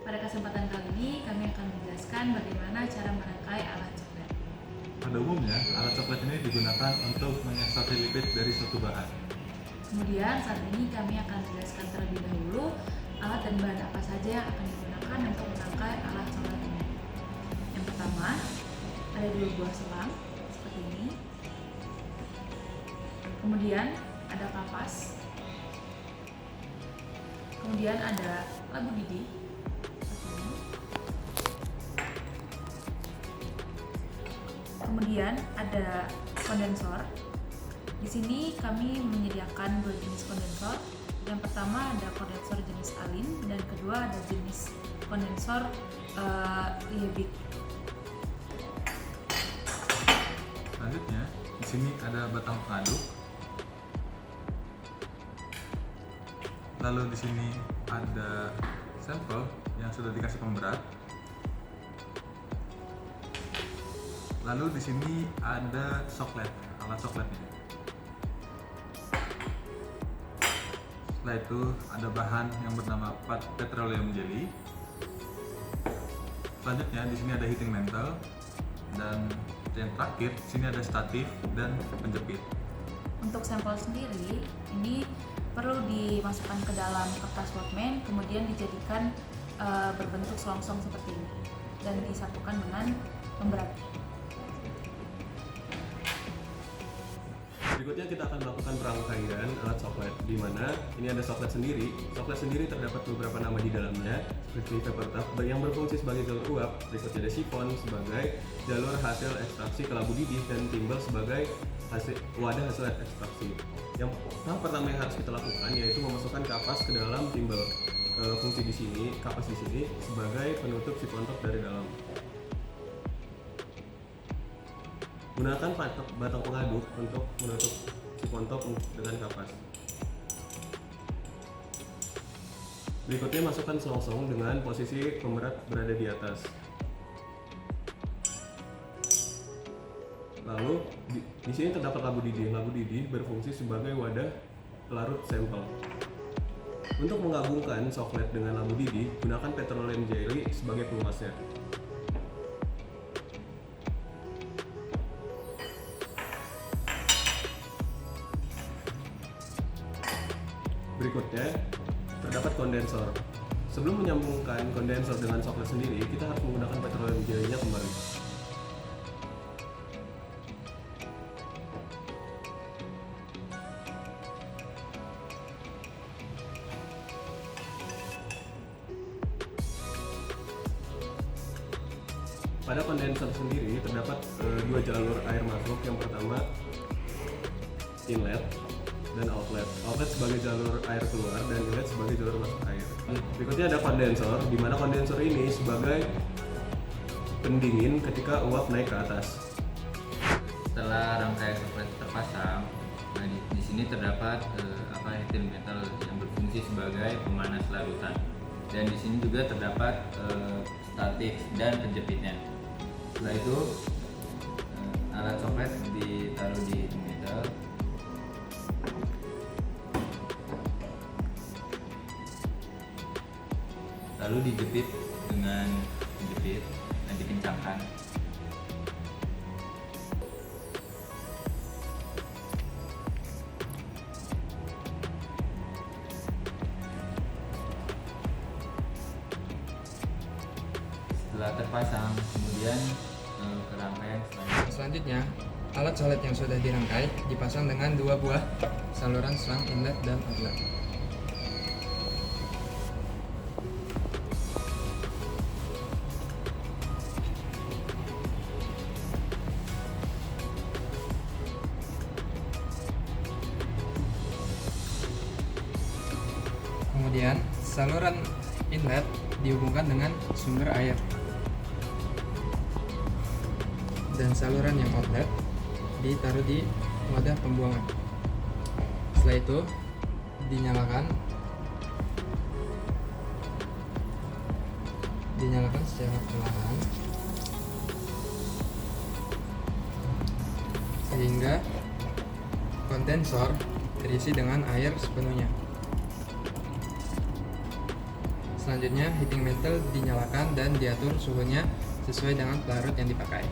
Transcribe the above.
Pada kesempatan kali ini kami akan menjelaskan bagaimana cara merangkai alat coklat. Pada umumnya, alat coklat ini digunakan untuk mengekstraksi lipid dari suatu bahan. Kemudian saat ini kami akan menjelaskan terlebih dahulu alat dan bahan apa saja yang akan digunakan untuk merangkai alat coklat ini. Yang pertama, ada 2 buah selang seperti ini. Kemudian ada kapas. Kemudian ada labu didih. Kemudian ada kondensor. Di sini kami menyediakan 2 jenis kondensor. Yang pertama ada kondensor jenis alin dan kedua ada jenis kondensor Liebig. Selanjutnya, di sini ada batang pengaduk. Lalu di sini ada sampel yang sudah dikasih pemberat. Lalu di sini ada soklet, alat sokletnya. Setelah itu ada bahan yang bernama petroleum jelly. Selanjutnya di sini ada heating mantle dan yang terakhir di sini ada statif dan penjepit. Untuk sampel sendiri ini perlu dimasukkan ke dalam kertas workman, kemudian dijadikan berbentuk selongsong seperti ini dan disatukan dengan pemberat. Berikutnya kita akan melakukan perangkaian alat soklet, di mana ini ada soklet sendiri. Soklet sendiri terdapat beberapa nama di dalamnya, seperti paper tub yang berfungsi sebagai jalur uap. Berikutnya ada sifon sebagai jalur hasil ekstraksi kelabu didih dan timbal sebagai wadah hasil ekstraksi. Yang tahap pertama yang harus kita lakukan yaitu memasukkan kapas ke dalam timbal. Fungsi di sini, kapas di sini sebagai penutup sifon top dari dalam. Gunakan batang pengaduk untuk menutup sifon top dengan kapas. Berikutnya masukkan selongsong dengan posisi pemberat berada di atas. Lalu di sini terdapat labu didih. Labu didih berfungsi sebagai wadah pelarut sampel. Untuk menggabungkan soklet dengan labu didih, gunakan petroleum jelly sebagai pelumasnya. Berikutnya, terdapat kondensor. Sebelum menyambungkan kondensor dengan soklet sendiri, kita harus menggunakan petroleum jelly-nya kembali. Pada kondensor sendiri terdapat 2 jalur air masuk. Yang pertama inlet dan outlet. Outlet sebagai jalur air keluar dan inlet sebagai jalur masuk air. Berikutnya ada kondensor, di mana kondensor ini sebagai pendingin ketika uap naik ke atas. Setelah rangkaian soklet terpasang, nah di sini terdapat heating metal yang berfungsi sebagai pemanas larutan. Dan di sini juga terdapat statif dan penjepitnya. Setelah itu alat soklet ditaruh di heating metal. Lalu dijepit dengan penjepit dan dikencangkan. Setelah terpasang, kemudian ke rangkaian Selanjutnya, alat soklet yang sudah dirangkai dipasang dengan 2 buah saluran selang inlet dan outlet. Kemudian, saluran inlet dihubungkan dengan sumber air. Dan saluran yang outlet ditaruh di wadah pembuangan. Setelah itu dinyalakan secara perlahan sehingga kondensor terisi dengan air sepenuhnya. Selanjutnya, heating mantle dinyalakan dan diatur suhunya sesuai dengan pelarut yang dipakai.